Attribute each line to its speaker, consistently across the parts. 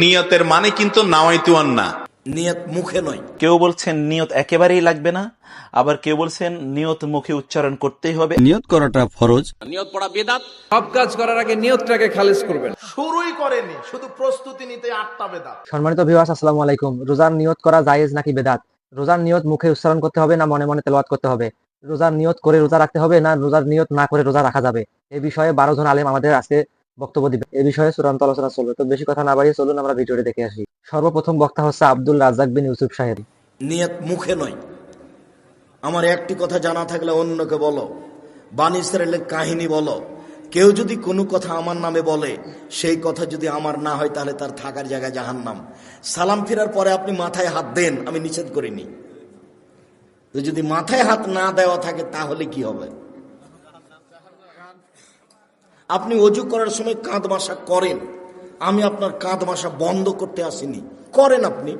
Speaker 1: নিয়তের মানে কিন্তু নাওয়াইতু আন্না,
Speaker 2: নিয়ত মুখে নয়।
Speaker 3: কেউ বলছেন নিয়ত একেবারেই লাগবে না, আবার কেউ বলছেন নিয়ত মুখে উচ্চারণ করতেই হবে।
Speaker 4: নিয়ত করাটা ফরজ।
Speaker 5: নিয়ত পড়া বেদাত।
Speaker 6: সব কাজ করার আগে নিয়তটাকে খালিজ করবেন।
Speaker 2: শুরুই করেনি, শুধু প্রস্তুতি নিতে 8টা বেদাত।
Speaker 7: সম্মানিত ভিউয়ার্স, আসসালামু আলাইকুম। রোজার নিয়ত করা জায়েজ নাকি বেদাত? রোজার নিয়ত মুখে উচ্চারণ করতে হবে না মনে মনে তেলাওয়াত করতে হবে? রোজার নিয়ত করে রোজা রাখতে হবে না রোজার নিয়ত না করে রোজা রাখা যাবে? এই বিষয়ে 12 জন আলেম আমাদের আজকে বক্তব্য দিবে। এই বিষয়ে চূড়ান্ত আলোচনা চলবে। তো বেশি কথা না বাড়িয়ে চলুন আমরা ভিডিওটি দেখে আসি। সর্বপ্রথম বক্তা হচ্ছে আব্দুল রাজ্জাক বিন ইউসুফ সাহেব।
Speaker 2: নিয়ত মুখে নয়। আমার একটি কথা জানা থাকলে অন্যকে বলো, বানী ইসরাইলের কাহিনী বলো। কেউ যদি কোনো কথা আমার নামে বলে, সেই কথা যদি আমার না হয় তাহলে তার থাকার জায়গা জাহান্নাম। সালাম ফেরার পরে আপনি মাথায় হাত দেন, আমি নিষেধ করিনি। তো যদি মাথায় হাত না দেওয়া থাকে তাহলে কি হবে? আপনি অজু করার সময় কাঁধ মাসা করেন, আমি আপনার কাঁধ মাসা বন্ধ করতে আসিনি, করেন আপনি।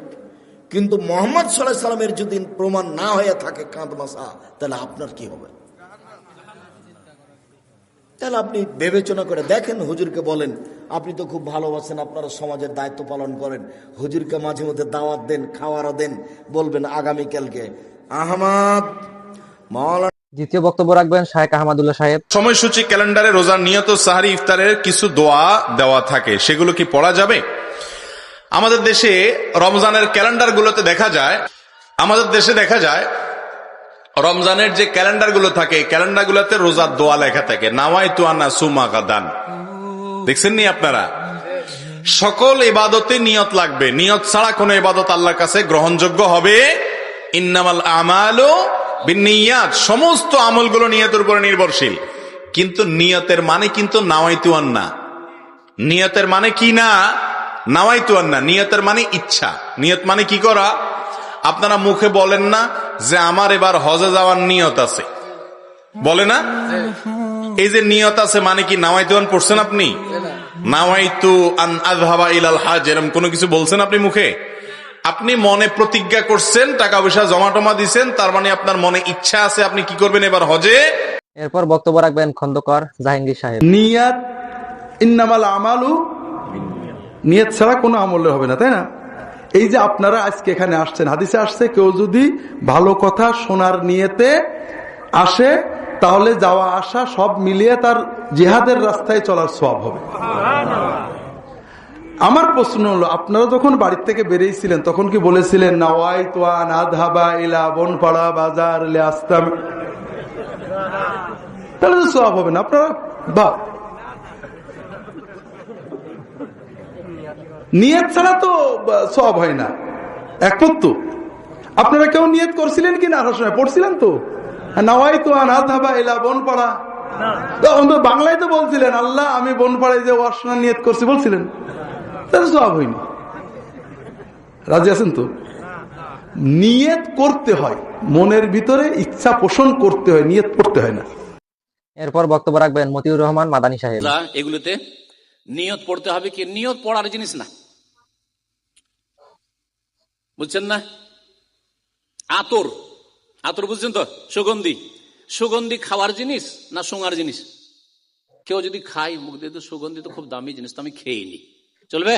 Speaker 2: কিন্তু মোহাম্মদ সাল্লাল্লাহু আলাইহি সাল্লামের যদি প্রমাণ না হয়ে থাকে কাঁধ মাসা, তাহলে আপনার কি হবে? তাহলে আপনি বিবেচনা করে দেখেন, হুজুরকে বলেন আপনি তো খুব ভালোবাসেন, আপনারা সমাজের দায়িত্ব পালন করেন, হুজুরকে মাঝে মধ্যে দাওয়াত দেন, খাওয়ারও দেন, বলবেন আগামীকালকে আহমদ মাওলানা।
Speaker 7: দ্বিতীয় বক্তব্য রাখবেন শায়েখ আহমদুল্লাহ সাহেব।
Speaker 1: সময়সূচি ক্যালেন্ডারে রোজার নিয়ত ও সাহারি ইফতারের কিছু দোয়া দেওয়া থাকে, সেগুলো কি পড়া যাবে? আমাদের দেশে রমজানের ক্যালেন্ডার গুলোতে দেখা যায়, রমজানের যে ক্যালেন্ডার গুলো থাকে, ক্যালেন্ডার গুলোতে রোজার দোয়া লেখা থাকে, নাওয়াইতু আন্না সুমা গাদান। দেখছেন নি আপনারা? সকল ইবাদতে নিয়ত লাগবে, নিয়ত ছাড়া কোন ইবাদত আল্লাহর কাছে গ্রহণযোগ্য হবে? ইন্নামাল আমালু বিন্নিয়াত, সমস্ত আমলগুলো নিয়তের উপরে নির্ভরশীল। কিন্তু নিয়তের মানে কিন্তু নাওয়াইতু আন্না। নিয়তের মানে কি না? নাওয়াইতু আন্না। নিয়তের মানে ইচ্ছা। নিয়ত মানে কি করা? আপনারা মুখে বলেন না যে আমার এবার হজে যাওয়ার নিয়ত আছে, বলে না? এই যে নিয়ত আছে মানে কি নাওয়াইতু আন পড়ছেন আপনি? নাওয়াইতু আন আযহাবা ইলাল হজ, এরকম কোনো কিছু বলছেন আপনি মুখে? আপনি মনে প্রতিজ্ঞা করছেন, টাকা পয়সা জমা টমা দিচ্ছেন, তার মানে আপনার মনে ইচ্ছা আছে আপনি কি করবেন এবার হজে।
Speaker 7: এরপর বক্তব্য রাখবেন খন্দকার জাহাঙ্গীর সাহেব।
Speaker 8: নিয়াত ইন্নামাল আমালু, নিয়ত ছাড়া কোনো আমলে হবে না, তাই না? এই যে আপনারা আজকে এখানে আসছেন, হাদিসে আসছে কেউ যদি ভালো কথা শোনার নিয়তে আসে তাহলে যাওয়া আসা সব মিলিয়ে তার জিহাদের রাস্তায় চলার সওয়াব হবে। আমার প্রশ্ন হলো, আপনারা যখন বাড়ির থেকে বেরিয়েছিলেন তখন কি বলেছিলেন নাওয়াইতু আন আযহাবা ইলা বনপাড়া বাজার লিআস্তাম? তাহলে তো সওয়াব হবে না। আপনারা নিয়ত ছাড়া তো সওয়াব হয় না। একমত তো? আপনারা কেউ নিয়ত করছিলেন কি না? সময় পড়ছিলেন তো নাওয়াইতু আন আযহাবা ইলা বনপাড়া, বাংলায় তো বলছিলেন আল্লাহ আমি বনপাড়ায় যে ওয়াজ শোনার নিয়ত করছি বলছিলেন, তাহলে সওয়াব হয়নি। রাজি আছেন তো? নিয়ত করতে হয়, মনের ভিতরে ইচ্ছা পোষণ করতে হয়, নিয়ত করতে হয় না।
Speaker 7: এরপর বক্তব্য রাখবেন মতিউর রহমান মাদানী সাহেব।
Speaker 5: এগুলোতে নিয়ত পড়তে হবে কি? নিয়ত পড়ার জিনিস না, বুঝছেন না? আতর, আতর বুঝছেন তো? সুগন্ধি খাওয়ার জিনিস না শোঙার জিনিস? কেউ যদি খাই মুখ দিয়ে তো সুগন্ধি তো খুব দামি জিনিস, তো আমি খেয়ে নি, চলবে?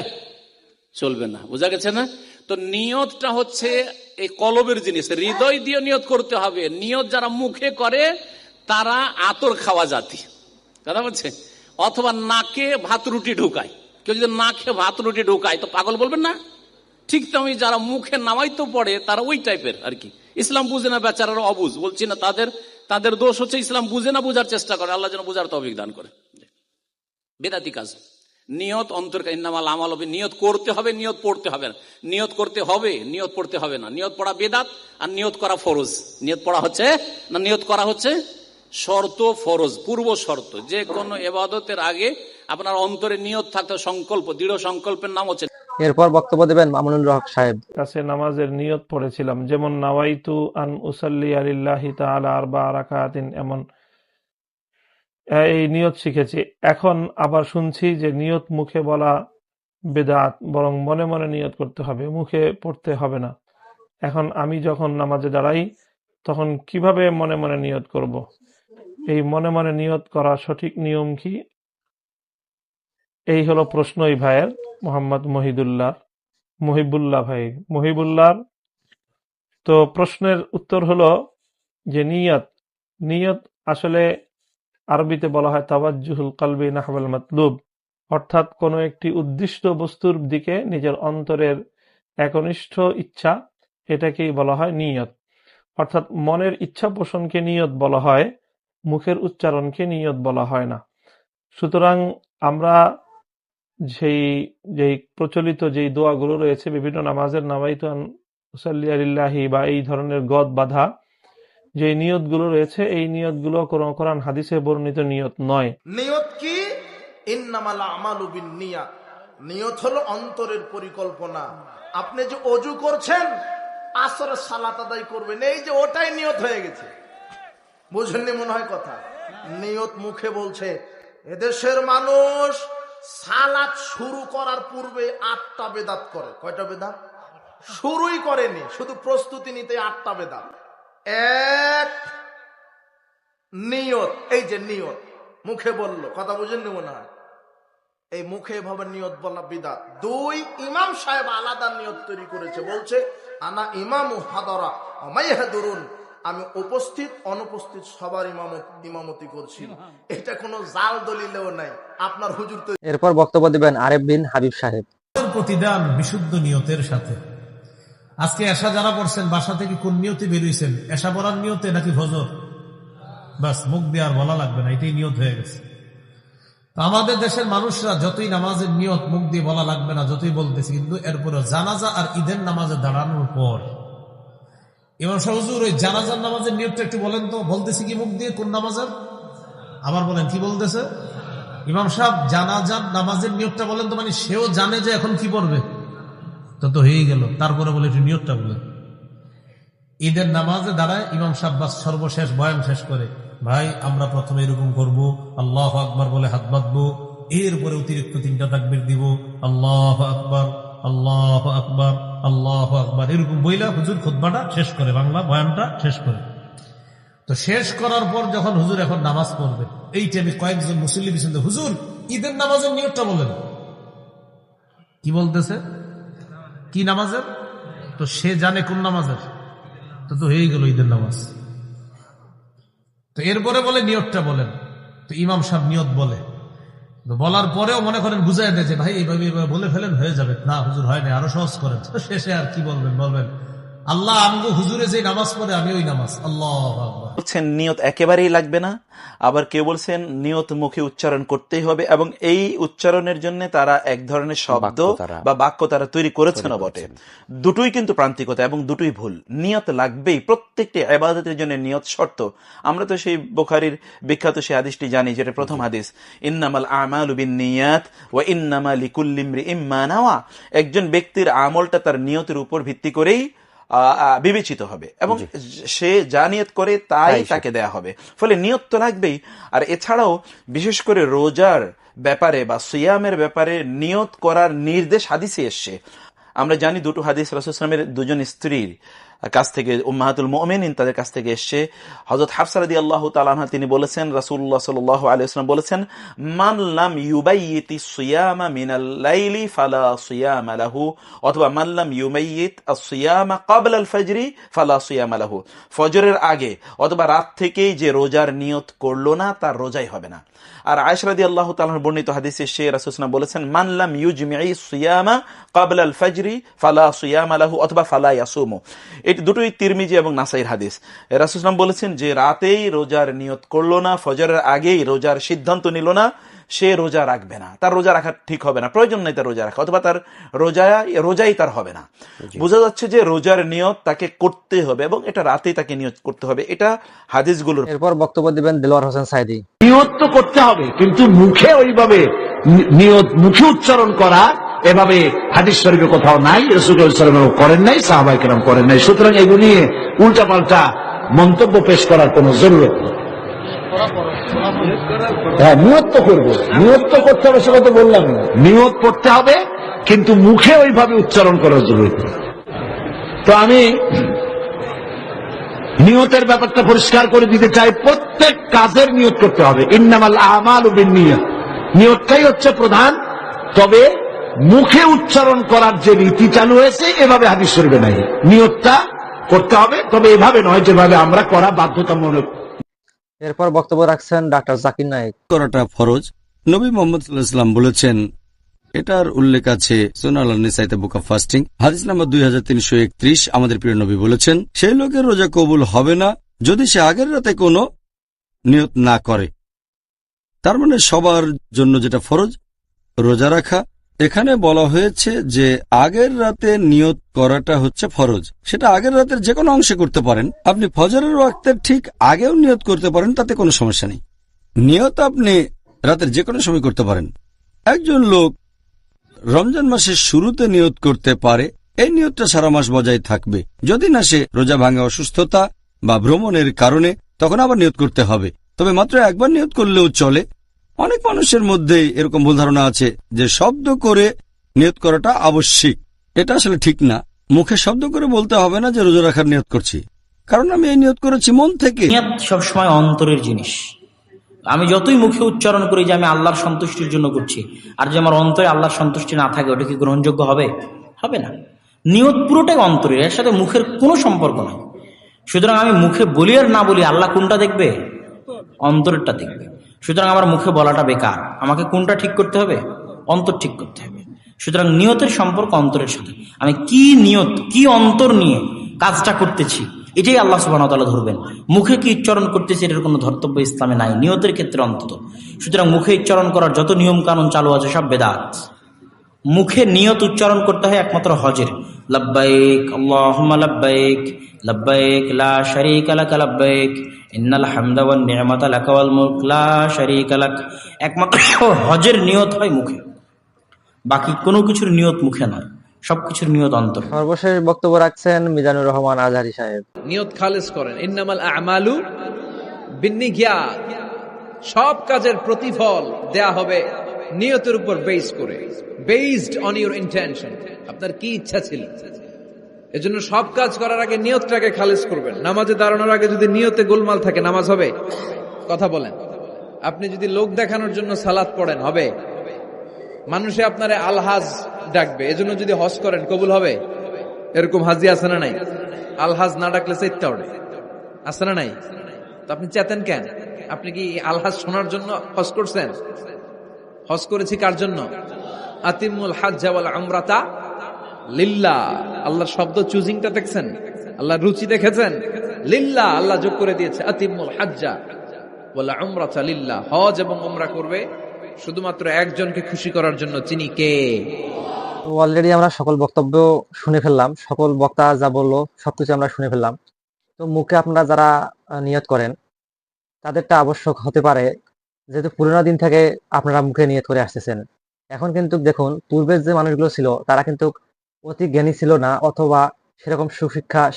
Speaker 5: চলবে না। বোঝা গেছে না? তো নিয়তটা হচ্ছে এই কলবের জিনিস, হৃদয় দিয়ে নিয়ত করতে হবে। নিয়ত যারা মুখে করে তারা আতর খাওয়া জাতি, কথা বলছে। অথবা নাকে ভাত রুটি ঢুকায়, কেউ যদি নাকে ভাত রুটি ঢুকায় তো পাগল বলবেন না? ঠিক তেমনি যারা মুখে নামাইতো পড়ে তারা ওই টাইপের আর কি। ইসলাম বুঝে না, বেচারারা অবুঝ। বলছি না তাদের দোষ হচ্ছে ইসলাম বুঝে না, বুঝার চেষ্টা করে। আল্লাহ যেন বুঝার তৌফিক দান করে। বেদাতি কাজ। নিয়ত অন্তর ইন্নামাল আমাল হবে, নিয়ত করতে হবে, নিয়ত পড়তে হবে না। নিয়ত করতে হবে, নিয়ত পড়তে হবে না। নিয়ত পড়া বেদাত আর নিয়ত করা ফরজ। নিয়ত পড়া হচ্ছে না নিয়ত করা হচ্ছে শর্ত, ফরজ, পূর্ব শর্ত। যে কোনো ইবাদতের আগে আপনার অন্তরে নিয়ত থাকতে, সংকল্প, দৃঢ় সংকল্পের নাম হচ্ছে।
Speaker 7: এরপর বক্তব্য দেবেন মামুনুর হক সাহেব।
Speaker 9: কাছে নামাজের নিয়ত পড়েছিলাম, যেমন নাওয়াইতু আন উসাল্লি লিল্লাহি তাআলা আরবা রাকাতিন, এমন এই নিয়ত শিখেছি। এখন আবার শুনছি যে নিয়ত মুখে বলা বেদাত, বরং মনে মনে নিয়ত করতে হবে, মুখে পড়তে হবে না। এখন আমি যখন নামাজে দাঁড়াই তখন কিভাবে মনে মনে নিয়ত করব? এই মনে মনে নিয়ত করা সঠিক নিয়ম কি? এই হলো প্রশ্ন এই ভাইয়ের, মোহাম্মদ মহিবুল্লাহ ভাই, মহিবুল্লাহ। তো প্রশ্নের উত্তর হলো যে নিয়ত আসলে আরবিতে বলা হয় তাওয়াজ্জুহুল কলবি নাহওয়াল মাতলুব, অর্থাৎ কোনো একটি উদ্দিষ্ট বস্তুর দিকে নিজের অন্তরের একনিষ্ঠ ইচ্ছা, এটাকেই বলা হয় নিয়ত। অর্থাৎ মনের ইচ্ছা পোষণকে নিয়ত বলা হয়, মুখের উচ্চারণকে নিয়ত বলা হয় না। সুতরাং আমরা যেই প্রচলিত যেই দোয়াগুলো রয়েছে বিভিন্ন নামাজের, নাওয়াইতু আন উসাল্লি আলিল্লাহি বা এই ধরনের গদ বাঁধা যে নিয়তগুলো রয়েছে, এই নিয়তগুলো কোরআন হাদিসে বর্ণিত নিয়ত নয়।
Speaker 2: নিয়ত কি? ইন্নামাল আমালু বিন্নিয়াত। নিয়ত হলো অন্তরের পরিকল্পনা। আপনি যে ওযু করছেন, আসরের সালাত আদায় করবেন, এই যে ওটাই নিয়ত হয়ে গেছে। বুঝেননি মনে হয় কথা? নিয়ত মুখে বলছে। এদেশের মানুষ সালাত শুরু করার পূর্বে 8টা বেদাত করে। কয়টা বেদাত? শুরুই করেনি, শুধু প্রস্তুতি নিতে 8টা বেদাত। এক, নিয়ত। এই যে নিয়ত মুখে বললো, কথা বুঝেননি মনে হয়? এই মুখে এভাবে নিয়ত বলা বিদআত। 2, ইমাম সাহেব আলাদা নিয়ত তৈরি করেছে, বলছে আনা ইমামু হাদারা আমাইহাদুরুন, আমি উপস্থিত অনুপস্থিত সবার ইমামতি করছি। এটা কোনো জাল দলিলেও নাই, আপনার হুজুর তো।
Speaker 7: এরপর বক্তব্য দিবেন আরেফ বিন হাবিব সাহেব।
Speaker 4: প্রতিদান বিশুদ্ধ নিয়তের সাথে। আজকে এশা যারা পড়ছেন, বাসা থেকে কোন নিয়তে বেরিয়েছেন? এশা পড়ার নিয়তে নাকি ফজর? বাস, মুখ দিয়ে আর বলা লাগবে না, এটাই নিয়ত হয়ে গেছে। আমাদের দেশের মানুষরা যতই নামাজের নিয়ত মুখ দিয়ে বলা লাগবে না, যতই বলতেছে, কিন্তু এরপরে জানাজা আর ঈদের নামাজে দাঁড়ানোর পর ইমাম সাহেব, হুজুর ওই জানাজার নামাজের নিয়তটা একটু বলেন তো। বলতেছি কি মুখ দিয়ে? কোন নামাজের? আবার বলেন, কি বলতেছে ইমাম সাহেব? জানাজার নামাজের নিয়তটা বলেন তো। মানে সেও জানে যে এখন কি পড়বে, তো হয়ে গেল। তারপরে বলে একটু নিয়তটা বলেন। ঈদের নামাজে দাঁড়ায় ইমাম সাহেব বাস সর্বশেষ বয়ান শেষ করে, ভাই আমরা প্রথমে এরকম করবো, আল্লাহু আকবার বলে হাত বাঁধবো, এরপরে অতিরিক্ত 3টা তাকবীর দিব, আল্লাহু আকবার, আল্লাহু আকবার, আল্লাহু আকবার, এরকম বইলা হুজুর খুতবাটা শেষ করে, বাংলা বয়ানটা শেষ করে। তো শেষ করার পর যখন হুজুর এখন নামাজ পড়বে, এই টাইমে কয়েকজন মুসল্লি পিছন থেকে, হুজুর ঈদের নামাজের নিয়তটা বলেন। কি বলতেছে? কি নামাজের? তো সে জানে কোন নামাজের, তো হয়ে গেল ঈদের নামাজ। তো এরপরে বলে নিয়তটা বলেন। তো ইমাম সাহেব নিয়ত বলে, বলার পরেও মনে করেন বুঝাই দেয় যে ভাই এইভাবে বলে ফেলেন, হয়ে যাবে। না হুজুর হয় না, আরো সহজ করেন। শেষে আর কি বলবেন আল্লাহ আমগো হুজুরে যে নামাজ পড়ে আমি ওই নামাজ। আল্লাহু আকবার।
Speaker 3: বলছেন নিয়ত একেবারেই লাগবে না, আবার কেউ বলছেন নিয়ত মুখে উচ্চারণ করতেই হবে, এবং এই উচ্চারণের জন্য তারা এক ধরনের শব্দ বা বাক্য তারা তৈরি করেছেন বটে। দুটোই কিন্তু প্রান্তিকতা এবং দুটোই ভুল। নিয়ত লাগবেই, প্রত্যেকটি ইবাদতের জন্য নিয়ত শর্ত। আমরা তো সেই বুখারীর বিখ্যাত সেই হাদিসটি জানি, যেটা প্রথম হাদিস, ইন্নামাল আমালু বিন্নিয়াত ওয়া ইন্নামা লিকুল্লি ইমরিইম মা নাওয়া। একজন ব্যক্তির আমলটা তার নিয়তের উপর ভিত্তি করেই বিবেচিত হবে, এবং সে যা নিয়ত করে তাই তাকে দেয়া হবে। ফলে নিয়ত তো লাগবেই। আর এছাড়াও বিশেষ করে রোজার ব্যাপারে বা সিয়ামের ব্যাপারে নিয়ত করার নির্দেশ হাদিসে এসছে। আমরা জানি দুটো হাদিস রাসূল সাল্লাল্লাহু আলাইহি ওয়াসাল্লামের দুজন স্ত্রীর কাছ থেকে, উম্মাহাতুল মুমিনিন তাদের কাছ থেকে এসছে। হযরত হাফসা রাদিয়াল্লাহু তাআলা আনহা তিনি বলেছেন, রাসূলুল্লাহ সাল্লাল্লাহু আলাইহি ওয়াসাল্লাম বলেছেন, মান লাম ইউবাইয়িতিস সিয়ামা মিনাল লাইলি ফালা সিয়ামা লাহু, অথবা মান লাম ইউমাইয়িত আস-সিয়ামা ক্বাবলা আল-ফাজরি ফালা সিয়ামা লাহু। ফজরের আগে অথবা রাত থেকেই যে রোজার নিয়ত করলো না, তার রোজাই হবে না। আর আয়েশা রাদিয়াল্লাহু তাআলার বর্ণিত হাদিসে সে রাসূল সাল্লাল্লাহু আলাইহি ওয়াসাল্লাম বলেছেন, মান লাম ইউজমি'i সিয়ামা ক্বাবলা আল-ফাজরি ফালা সিয়ামা লাহু অথবা ফালা ইয়াসুমু। এটি দুটোই তিরমিজি এবং নাসাইর হাদিস। রাসূল সাল্লাল্লাহু আলাইহি ওয়াসাল্লাম বলেছেন যে রাতেই রোজার নিয়ত করলো না, ফজরের আগেই রোজার সিদ্ধান্ত নিল না, সে রোজা রাখবে না, তার রোজা রাখা ঠিক হবে না, প্রয়োজন নেই তার রোজা রাখা, অথবা তার রোজাই তার হবে না। বোঝা যাচ্ছে যে রোজার নিয়ত তাকে করতে হবে এবং এটা রাতেই তাকে নিয়ত করতে হবে, এটা হাদিসগুলোর।
Speaker 7: এরপর বক্তব্য দিবেন দেলোয়ার হোসেন সাইদি।
Speaker 10: নিয়ত তো করতে হবে, কিন্তু মুখে ওইভাবে নিয়ত মুখে উচ্চারণ করা এভাবে হাদিস শরীফে কোথাও নাই, রাসূলুল্লাহ সাল্লাল্লাহু আলাইহি ওয়াসাল্লাম করেন নাই, সাহাবায়ে কেরাম করেন নাই। সুতরাং এগুলো নিয়ে উল্টাপাল্টা মন্তব্য পেশ করার কোনো জরুরত নেই। হ্যাঁ, নিয়ত তো করবো, নিয়ত তো করতে হবে, সেটা তো বললাম। নিয়ত করতে হবে, কিন্তু মুখে ওইভাবে উচ্চারণ করার জরুরত নেই। তো আমি নিয়তের ব্যাপারটা পরিষ্কার করে দিতে চাই। প্রত্যেক কাজের নিয়ত করতে হবে। ইন্নামাল আমালু বিন্নিয়াত, নিয়তটাই হচ্ছে প্রধান। তবে মুখে উচ্চারণ করার যে রীতি চালু হয়েছে এভাবে হাদিস শরীফে নাই। নিয়তটা করতে হবে, তবে এভাবে নয় যেভাবে আমরা করা বাধ্যতামূলক।
Speaker 7: এরপর বক্তব্য রাখছেন ডাক্তার জাকির নায়েক।
Speaker 11: করাটা ফরজ। নবী মোহাম্মদ সাল্লাল্লাহু আলাইহি ওয়াসাল্লাম বলেছেন, এটার উল্লেখ আছে সুনান আন-নিসাইতে বুক অফ ফাস্টিং হাদিস নাম্বার 2331। আমাদের প্রিয় নবী বলেছেন, সেই লোকের রোজা কবুল হবে না যদি সে আগের রাতে কোনো নিয়ত না করে। তার মানে সবার জন্য যেটা ফরজ রোজা রাখা, এখানে বলা হয়েছে যে আগের রাতে নিয়ত করাটা হচ্ছে ফরজ। সেটা আগের রাতের যে কোনো অংশে করতে পারেন। আপনি ফজরের ওয়াক্তের ঠিক আগেও নিয়ত করতে পারেন, তাতে কোনো সমস্যা নেই। নিয়ত আপনি রাতের যে কোনো সময় করতে পারেন। একজন লোক রমজান মাসের শুরুতে নিয়ত করতে পারে, এই নিয়তটা সারা মাস বজায় থাকবে। যদি না সে রোজা ভাঙা, অসুস্থতা বা ভ্রমণের কারণে, তখন আবার নিয়ত করতে হবে। তবে মাত্র একবার নিয়ত করলেও চলে। অনেক মানুষের মধ্যে এরকম ভুল ধারণা আছে যে শব্দ করে নিয়ত করাটা আবশ্যিক। এটা আসলে ঠিক না। মুখে শব্দ করে বলতে হবে না যে রোজা রাখার নিয়ত করছি, কারণ আমি এই নিয়ত করেছি মন থেকে।
Speaker 12: নিয়ত সবসময় অন্তরের জিনিস। আমি যতই মুখে উচ্চারণ করি যে আমি আল্লাহর সন্তুষ্টির জন্য করছি, আর যে আমার অন্তরে আল্লাহর সন্তুষ্টি না থাকে, ওটা কি গ্রহণযোগ্য হবে? হবে না। নিয়ত পুরোটাই অন্তরের, এর সাথে মুখের কোনো সম্পর্ক নাই। সুতরাং আমি মুখে বলি আর না বলি, আল্লাহ কোনটা দেখবে? অন্তরেরটা দেখবে। সুতরাং আমার মুখে বলাটা বেকার। আমাকে কোনটা ঠিক করতে হবে? অন্তর ঠিক করতে হবে। সুতরাং নিয়তের সম্পর্ক অন্তরের সাথে। আমি কি নিয়ত, কি অন্তর নিয়ে কাজটা করতেছি, এটাই আল্লাহ সুবহানাহু ওয়া তাআলা ধরবেন। মুখে কি উচ্চারণ করতেছি এটার কোনো ধর্তব্য ইসলামে নাই, নিয়তের ক্ষেত্রে অন্তত। সুতরাং মুখে উচ্চারণ করার যত নিয়ম কানুন চালু আছে সব বেদাত। মুখে নিয়ত উচ্চারণ করতে হয় একমাত্র হজের, লাব্বাইক আল্লাহুম্মা লাব্বাইক লাব্বাইক লা শারীকা লাক লাব্বাইক ইন্নাল হামদা ওয়ান নি'মাতা লাকা ওয়াল মুলক লা শারীকা লাক। একমাত্র হজের নিয়ত হয় মুখে, বাকি কোনো কিছুর নিয়ত মুখে নয়, সবকিছুর নিয়ত অন্তর।
Speaker 7: সর্বশেষ বক্তব্য রাখছেন মিজানুর রহমান আজহারী সাহেব।
Speaker 6: নিয়ত খালেস করেন। ইন্নামাল আ'মালু বিন্নিয়াত। সব কাজের প্রতিফল দেয়া হবে নিয়তের উপর বেস করে, বেসড অন ইউর ইন্টেনশন। আপনার কি ইচ্ছা ছিল, এজন্য সব কাজ করার আগে নিয়তটাকে খালেস করবেন। নামাজে দাঁড়ানোর আগে যদি নিয়তে গোলমাল থাকে, নামাজ হবে? কথা বলেন। আপনি যদি লোক দেখানোর জন্য সালাত পড়েন, হবে? মানুষে আপনারে আলহাজ ডাকবে, এজন্য যদি হজ করেন, কবুল হবে? এরকম হাজি আছে না নাই? আলহাজ না ডাকলে চেত্যা ওঠে, আছে না নাই? তো আপনি চেতেন কেন? আপনি কি আলহাজ শোনার জন্য হজ করছেন? হজ করেছি কার জন্য? আতিমুল হাজ্জা ওয়াল উমরাতা লিল্লাহ। আল্লাহর শব্দ চুজিংটা দেখছেন? আল্লাহর রুচি দেখেছেন? লিল্লাহ, আল্লাহ যোগ করে দিয়েছে আতিমুল হাজ্জা ওয়াল উমরাতা লিল্লাহ। হজ এবং উমরা করবে শুধুমাত্র একজনকে খুশি করার জন্য। চিনি কে?
Speaker 7: অলরেডি আমরা সকল বক্তব্য শুনে ফেললাম, সকল বক্তা যা বললো সবকিছু আমরা শুনে ফেললাম। তো মুখে আপনারা যারা নিয়ত করেন তাদেরটা আবশ্যক হতে পারে, যেহেতু পুরোনো দিন থেকে আপনারা মুখে নিয়ত করে আসতেছেন। এখন কিন্তু দেখুন, পূর্বের যে মানুষগুলো ছিল তারা কিন্তু অতি জ্ঞানী ছিল না, অথবা সেরকম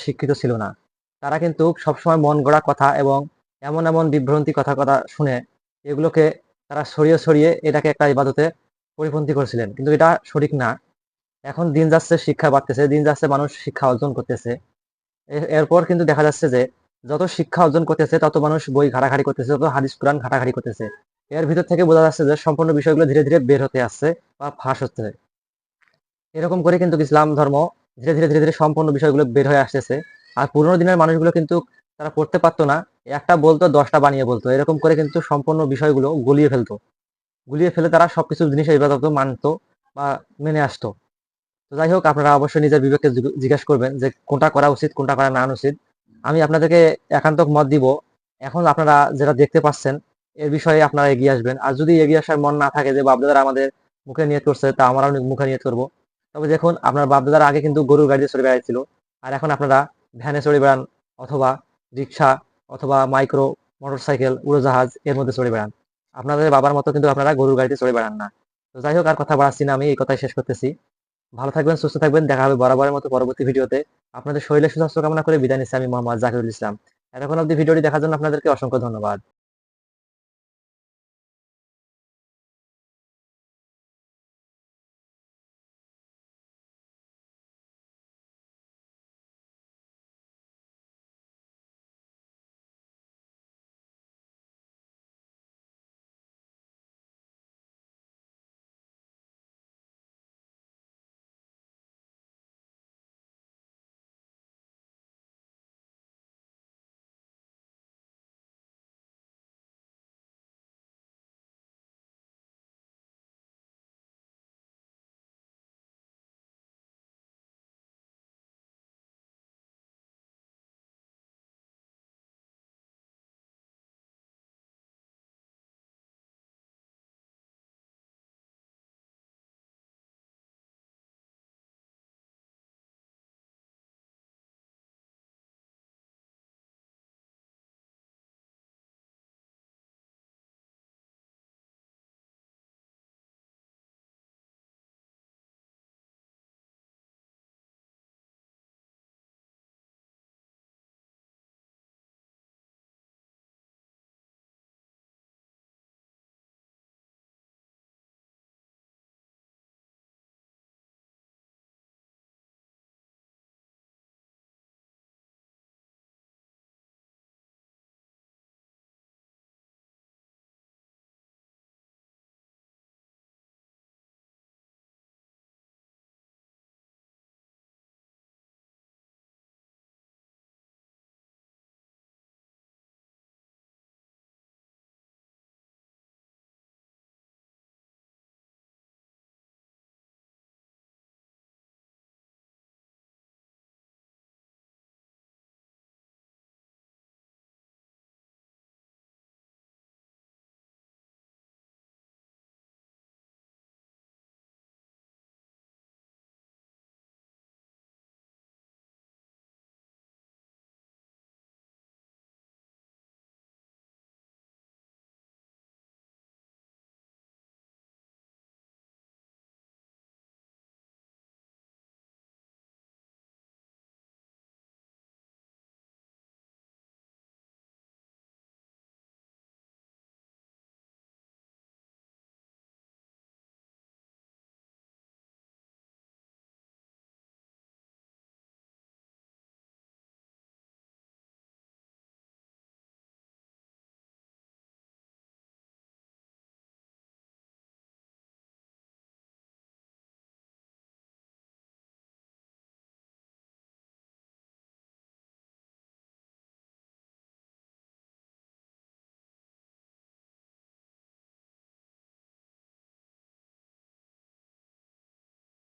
Speaker 7: শিক্ষিত ছিল না। তারা কিন্তু সবসময় মন গড়া কথা এবং এমন এমন বিভ্রান্তি কথা শুনে এগুলোকে তারা সরিয়ে সরিয়ে এটাকে একটা ইবাদতে পরিপন্থী করেছিলেন, কিন্তু এটা সঠিক না। এখন দিন যাচ্ছে, শিক্ষা বাড়তেছে, দিন যাচ্ছে, মানুষ শিক্ষা অর্জন করতেছে। এরপর কিন্তু দেখা যাচ্ছে যে যত শিক্ষা অর্জন করতেছে তত মানুষ বই ঘাটাঘাটি করতেছে, তত হাদিস কোরআন ঘাটাঘাটি করতেছে। এর ভিতর থেকে বোঝা যাচ্ছে যে সম্পূর্ণ বিষয়গুলো ধীরে ধীরে বের হতে আসছে বা ফাঁস হচ্ছে। এরকম করে কিন্তু ইসলাম ধর্ম ধীরে ধীরে ধীরে ধীরে সম্পূর্ণ বিষয়গুলো বের হয়ে আসতেছে। আর পুরোনো দিনের মানুষগুলো কিন্তু তারা পড়তে পারতো না, একটা বলতো 10টা বানিয়ে বলতো, এরকম করে কিন্তু সম্পূর্ণ বিষয়গুলো গুলিয়ে ফেলে তারা সবকিছু জিনিস ইবাদত মানতো বা মেনে আসতো। তো যাই হোক, আপনারা অবশ্যই নিজের বিবেককে জিজ্ঞাসা করবেন যে কোনটা করা উচিত, কোনটা করা না উচিত। আমি আপনাদেরকে একান্তক মত দিব। এখন আপনারা যেটা দেখতে পাচ্ছেন এর বিষয়ে আপনারা এগিয়ে আসবেন। আর যদি এগিয়ে আসার মন না থাকে যে বাপদাদারা আমাদের মুখে নিয়ত করছে, তা আমরাও মুখে নিয়ত করবো, তবে দেখুন আপনার বাপদাদারা আগে কিন্তু গরুর গাড়িতে চড়ে বেড়াচ্ছিল, আর এখন আপনারা ভ্যানে চড়ে বেড়ান, অথবা রিক্সা, অথবা মাইক্রো, মোটরসাইকেল, উড়োজাহাজ এর মধ্যে চড়ে বেড়ান। আপনাদের বাবার মতো কিন্তু আপনারা গরুর গাড়িতে চড়ে বেড়ান না। তো যাই হোক, আর কথা বাড়াচ্ছি না, আমি এই কথাই শেষ করতেছি। ভালো থাকবেন, সুস্থ থাকবেন, দেখা হবে বরাবরের মতো পরবর্তী ভিডিওতে। আপনাদের শরীরের সুস্বাস্থ্য কামনা করে বিদায় নিচ্ছি আমি মোহাম্মদ জাকিরুল ইসলাম। এতক্ষণ অব্দি ভিডিওটি দেখার জন্য আপনাদেরকে অসংখ্য ধন্যবাদ।